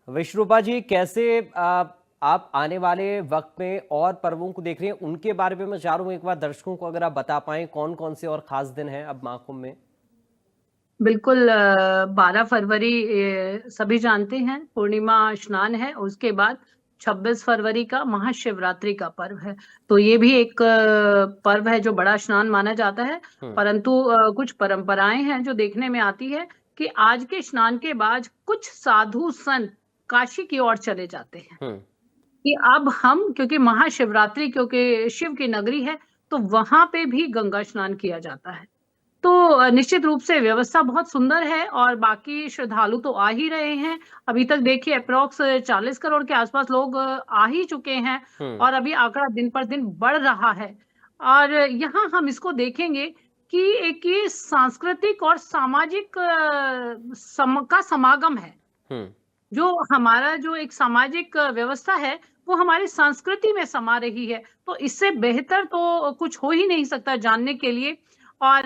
विश्वरूपा जी, कैसे आप आने वाले वक्त में और पर्वों को देख रही हैं, उनके बारे में मैं चाह रहा हूँ एक बार दर्शकों को अगर आप बता पाएं कौन कौन से और खास दिन हैं अब महाकुंभ में। बिल्कुल 12 फरवरी सभी जानते हैं पूर्णिमा स्नान है। उसके बाद 26 फरवरी का महाशिवरात्रि का पर्व है। तो ये भी एक पर्व है जो बड़ा स्नान माना जाता है। हम्म। परंतु कुछ परंपराएं हैं जो देखने में आती है कि आज के स्नान के बाद कुछ साधु संत काशी की ओर चले जाते हैं हम्म। कि अब हम, क्योंकि महाशिवरात्रि क्योंकि शिव की नगरी है, तो वहां पे भी गंगा स्नान किया जाता है। तो निश्चित रूप से व्यवस्था बहुत सुंदर है और बाकी श्रद्धालु तो आ ही रहे हैं। अभी तक देखिए अप्रोक्स 40 करोड़ के आसपास लोग आ ही चुके हैं हम्म। और अभी आंकड़ा दिन पर दिन बढ़ रहा है। और यहाँ हम इसको देखेंगे कि एक ये सांस्कृतिक और सामाजिक का समागम है। हम्म। जो हमारा जो एक सामाजिक व्यवस्था है वो हमारी संस्कृति में समा रही है। तो इससे बेहतर तो कुछ हो ही नहीं सकता जानने के लिए। और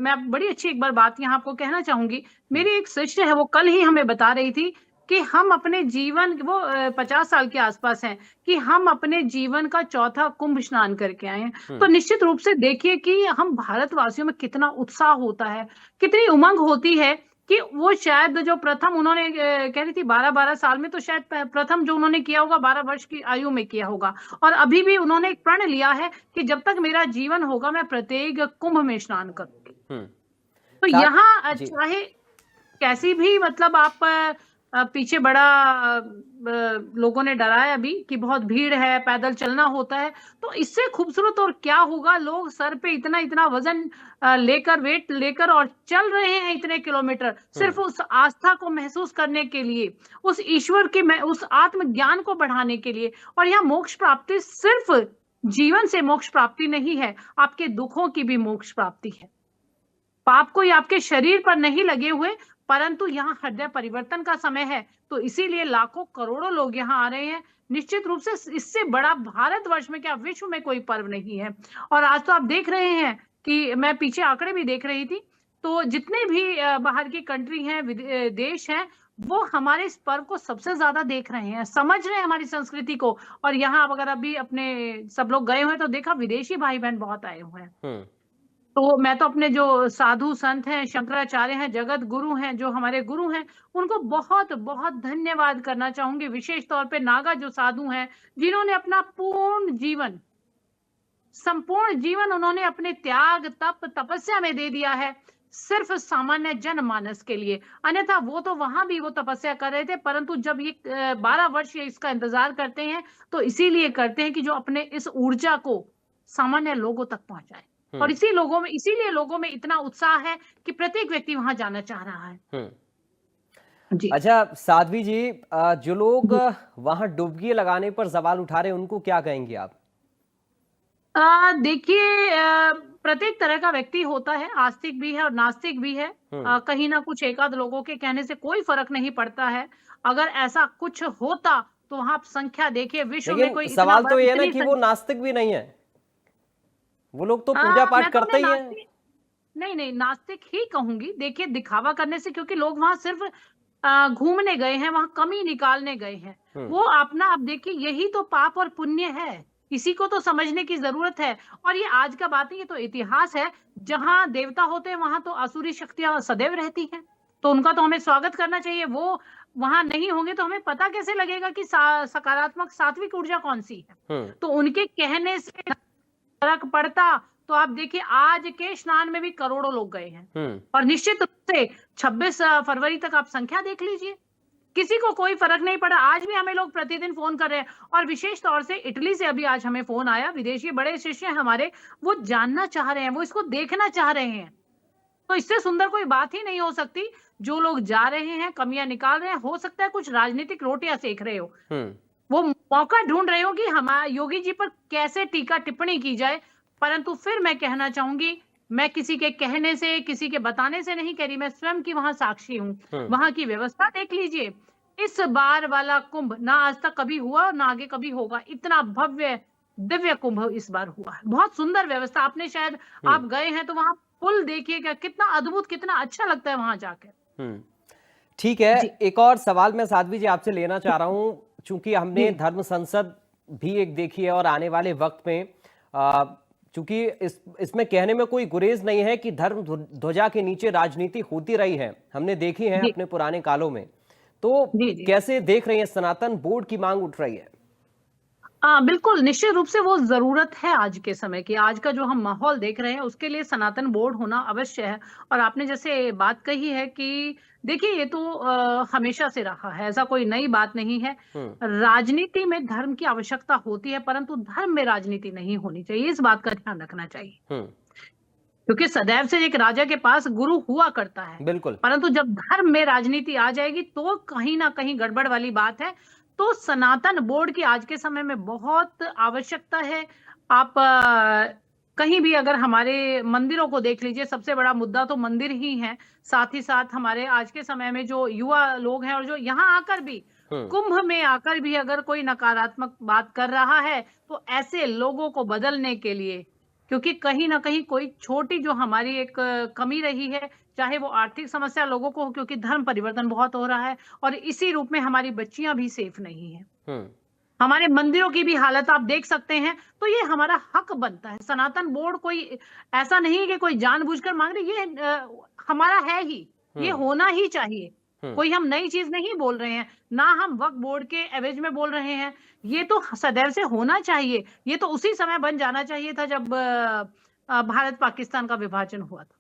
मैं बड़ी अच्छी एक बार बात यहाँ आपको कहना चाहूंगी। हम्म। मेरी एक सिस्टर है, वो कल ही हमें बता रही थी कि हम अपने जीवन, वो 50 साल के आसपास हैं, कि हम अपने जीवन का चौथा कुंभ स्नान करके आए हैं। तो हम्म। निश्चित रूप से देखिए कि हम भारतवासियों में कितना उत्साह होता है, कितनी उमंग होती है कि वो शायद जो प्रथम उन्होंने कह रही थी 12-12 साल में, तो शायद प्रथम जो उन्होंने किया होगा 12 वर्ष की आयु में किया होगा। और अभी भी उन्होंने एक प्रण लिया है कि जब तक मेरा जीवन होगा मैं प्रत्येक कुंभ में स्नान करूंगी। हम्म। तो साथ यहाँ जी। चाहे कैसी भी, मतलब आप पीछे बड़ा लोगों ने डराया अभी कि बहुत भीड़ है, पैदल चलना होता है। तो इससे खूबसूरत और क्या होगा, लोग सर पे इतना इतना वजन लेकर, वेट लेकर और चल रहे हैं इतने किलोमीटर, हम्म। सिर्फ उस आस्था को महसूस करने के लिए, उस ईश्वर के में उस आत्मज्ञान को बढ़ाने के लिए। और यहाँ मोक्ष प्राप्ति सिर्फ जीवन से मोक्ष प्राप्ति नहीं है, आपके दुखों की भी मोक्ष प्राप्ति है। पाप कोई आपके शरीर पर नहीं लगे हुए, परंतु यहाँ हृदय परिवर्तन का समय है। तो इसीलिए लाखों करोड़ों लोग यहाँ आ रहे हैं। निश्चित रूप से इससे बड़ा भारतवर्ष में क्या विश्व में कोई पर्व नहीं है। और आज तो आप देख रहे हैं कि मैं पीछे आंकड़े भी देख रही थी, तो जितने भी बाहर की कंट्री हैं, देश हैं, वो हमारे इस पर्व को सबसे ज्यादा देख रहे हैं, समझ रहे हैं हमारी संस्कृति को। और यहाँ अगर अभी अपने सब लोग गए हुए हैं तो देखा विदेशी भाई बहन बहुत आए हुए हैं। हम्म। तो मैं तो अपने जो साधु संत हैं, शंकराचार्य हैं, जगत गुरु हैं, जो हमारे गुरु हैं, उनको बहुत बहुत धन्यवाद करना चाहूंगी। विशेष तौर पे नागा जो साधु हैं, जिन्होंने अपना पूर्ण जीवन, संपूर्ण जीवन उन्होंने अपने त्याग तप तपस्या में दे दिया है, सिर्फ सामान्य जनमानस के लिए। अन्यथा वो तो वहां भी वो तपस्या कर रहे थे, परंतु जब ये 12 वर्ष ये इसका इंतजार करते हैं, तो इसीलिए करते हैं कि जो अपने इस ऊर्जा को सामान्य लोगों तक पहुंचाए। और हम्म। इसीलिए लोगों में इतना उत्साह है कि प्रत्येक व्यक्ति वहां जाना चाह रहा है। हम्म। जी। अच्छा साध्वी जी, जो लोग जी। वहां डुबकी लगाने पर सवाल उठा रहे हैं उनको क्या कहेंगे आप? देखिए प्रत्येक तरह का व्यक्ति होता है, आस्तिक भी है और नास्तिक भी है। हम्म। कहीं ना कुछ एकाध लोगों के कहने से कोई फर्क नहीं पड़ता है। अगर ऐसा कुछ होता तो वहां आप संख्या देखिए, विश्व में लेकिन कोई इतना सवाल बड़ा, तो ये है ना इतनी कि वो संख्या। नास्तिक भी नहीं है, वो लोग तो पूजा मैं पाठ तो करते उन्हें ही हैं। नास्तिक, नहीं नहीं नास्तिक ही कहूंगी। देखिए दिखावा करने से, क्योंकि लोग वहां सिर्फ घूमने गए हैं, वहां कमी निकालने गए हैं। हम्म। वो अपना, आप देखिए यही तो पाप और पुण्य है, इसी को तो समझने की जरूरत है। और ये आज का बात नहीं, ये तो इतिहास है। जहां देवता होते हैं वहां तो आसुरी शक्तियां सदैव रहती हैं। तो उनका तो हमें स्वागत करना चाहिए। वो वहां नहीं होंगे तो हमें पता कैसे लगेगा कि सकारात्मक सात्विक ऊर्जा कौन सी है। हम्म। तो उनके कहने से फर्क पड़ता, तो आप देखिए आज के स्नान में भी करोड़ों लोग गए हैं। हम्म। और निश्चित रूप से 26 फरवरी तक आप संख्या देख लीजिए, किसी को कोई फर्क नहीं पड़ा। आज भी हमें लोग प्रतिदिन फोन कर रहे हैं। और विशेष तौर से इटली से अभी आज हमें फोन आया, विदेशी बड़े शिष्य हैं हमारे, वो जानना चाह रहे हैं, वो इसको देखना चाह रहे हैं। तो इससे सुंदर कोई बात ही नहीं हो सकती। जो लोग जा रहे हैं, कमियां निकाल रहे हैं, हो सकता है कुछ राजनीतिक रोटियां सेक रहे हो, हम्म। वो मौका ढूंढ रहे हो कि हमारे योगी जी पर कैसे टीका टिप्पणी की जाए। परंतु फिर मैं कहना चाहूंगी, मैं किसी के कहने से, किसी के बताने से नहीं कह रही, मैं स्वयं की वहां साक्षी हूँ। हम्म। वहां की व्यवस्था देख लीजिए। इस बार वाला कुंभ ना आज तक कभी हुआ और ना आगे कभी होगा। इतना भव्य दिव्य कुंभ इस बार हुआ है, बहुत सुंदर व्यवस्था। आपने शायद, हम्म। आप गए हैं तो वहां पुल देखिएगा, कितना अद्भुत, कितना अच्छा लगता है वहां जाकर। हम्म। ठीक है, जी, एक और सवाल मैं साध्वी जी आपसे लेना चाह रहा हूँ, चूंकि हमने जी, धर्म संसद भी एक देखी है और आने वाले वक्त में आ, चूंकि इसमें कहने में कोई गुरेज नहीं है कि धर्म ध्वजा के नीचे राजनीति होती रही है, हमने देखी है जी, अपने पुराने कालों में। तो जी, जी। कैसे देख रही है, सनातन बोर्ड की मांग उठ रही है? बिल्कुल, निश्चित रूप से वो ज़रूरत है आज के समय की। आज का जो हम माहौल देख रहे हैं, उसके लिए सनातन बोर्ड होना अवश्य है। और आपने जैसे बात कही है कि देखिए, ये तो हमेशा से रहा है, ऐसा कोई नई बात नहीं है। हम्म। राजनीति में धर्म की आवश्यकता होती है, परंतु धर्म में राजनीति नहीं होनी चाहिए, इस बात का ध्यान रखना चाहिए। हम्म। क्योंकि सदैव से एक राजा के पास गुरु हुआ करता है, बिल्कुल। परंतु जब धर्म में राजनीति आ जाएगी तो कहीं ना कहीं गड़बड़ वाली बात है। तो सनातन बोर्ड की आज के समय में बहुत आवश्यकता है। आप कहीं भी अगर हमारे मंदिरों को देख लीजिए, सबसे बड़ा मुद्दा तो मंदिर ही है। साथ ही साथ हमारे आज के समय में जो युवा लोग हैं और जो यहाँ आकर भी, हम्म। कुंभ में आकर भी अगर कोई नकारात्मक बात कर रहा है, तो ऐसे लोगों को बदलने के लिए, क्योंकि कहीं न कहीं कोई छोटी जो हमारी एक कमी रही है, चाहे वो आर्थिक समस्या लोगों को हो, क्योंकि धर्म परिवर्तन बहुत हो रहा है और इसी रूप में हमारी बच्चियाँ भी सेफ नहीं हैं। हम्म। हमारे मंदिरों की भी हालत आप देख सकते हैं, तो ये हमारा हक बनता है। सनातन बोर्ड कोई ऐसा नहीं है कि कोई जानबूझकर माँग रही है, ये हमारा है ही, ये हम्म। होना ही चाहिए। हम्म। कोई हम नई चीज़ नहीं बोल रहे हैं, ना हम वक्फ बोर्ड के एवज में बोल रहे हैं। ये तो सदैव से होना चाहिए। ये तो उसी समय बन जाना चाहिए था जब भारत-पाकिस्तान का विभाजन हुआ था।